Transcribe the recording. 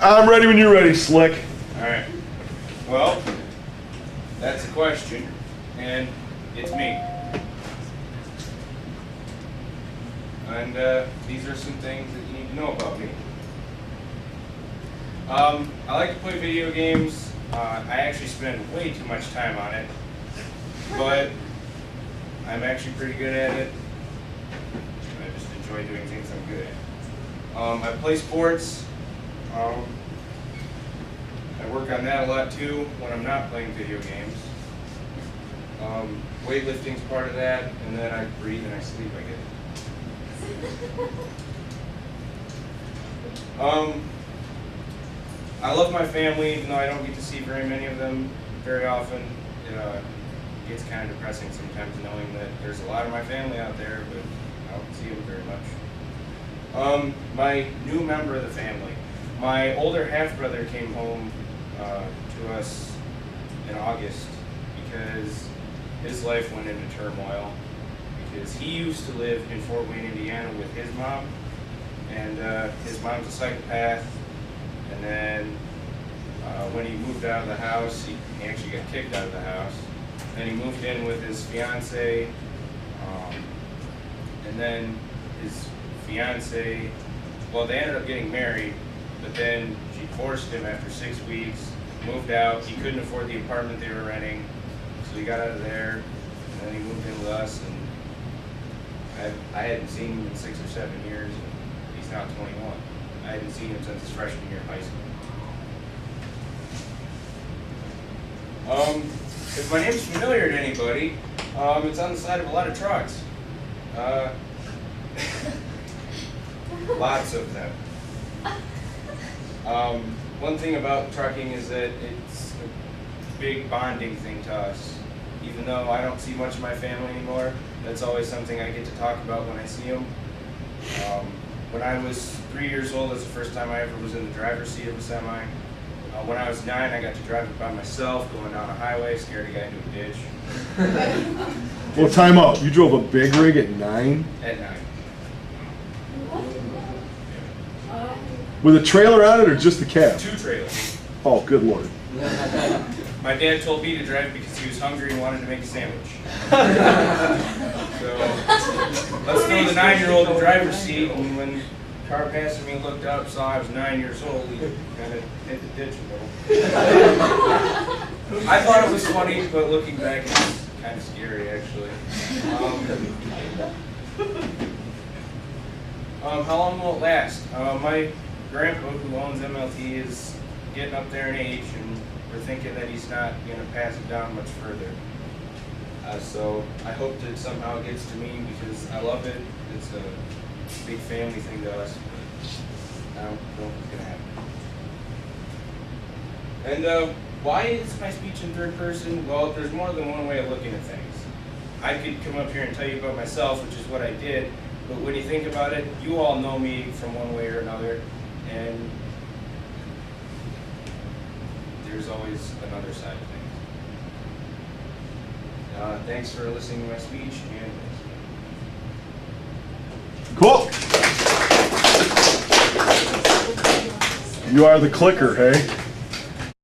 I'm ready when you're ready, Slick. All right. Well, that's a question, and it's me. And these are some things that you need to know about me. I like to play video games. I actually spend way too much time on it, but I'm actually pretty good at it. I just enjoy doing things I'm good at. I play sports. I work on that a lot too when I'm not playing video games. Weightlifting's part of that, and then I breathe and I sleep, I guess. I love my family, even though I don't get to see very many of them very often. It gets kind of depressing sometimes knowing that there's a lot of my family out there, but I don't see them very much. My new member of the family. My older half-brother came home to us in August because his life went into turmoil. Because he used to live in Fort Wayne, Indiana with his mom, and his mom's a psychopath, and then when he moved out of the house, he actually got kicked out of the house, and he moved in with his fiance, and then his fiance, well, they ended up getting married, but then she divorced him after 6 weeks, moved out, he couldn't afford the apartment they were renting, so he got out of there, and then he moved in with us, and I hadn't seen him in 6 or 7 years, and he's now 21. I hadn't seen him since his freshman year of high school. If my name's familiar to anybody, it's on the side of a lot of trucks. Lots of them. One thing about trucking is that it's a big bonding thing to us. Even though I don't see much of my family anymore, that's always something I get to talk about when I see them. When I was 3 years old, that's the first time I ever was in the driver's seat of a semi. When I was 9, I got to drive it by myself, going down a highway, scared a guy into a ditch. Well, time out. You drove a big rig at 9? At 9. With a trailer on it or just the cab? 2 trailers. Oh, good Lord. My dad told me to drive because he was hungry and wanted to make a sandwich. So, let's throw the 9-year-old in the driver's seat, and when the car passed me and looked up, saw I was 9 years old, he kind of hit the ditch a little. I thought it was funny, but looking back, it's kind of scary, actually. How long will it last? My grandpa, who owns MLT, is getting up there in age, and we're thinking that he's not going to pass it down much further. So I hope that somehow it gets to me because I love it. It's a big family thing to us, but I don't know if it's going to happen. And why is my speech in third person? Well, there's more than one way of looking at things. I could come up here and tell you about myself, which is what I did, but when you think about it, you all know me from one way or another, and there's always another side of things. Thanks for listening to my speech, and Cool. You are the clicker, hey?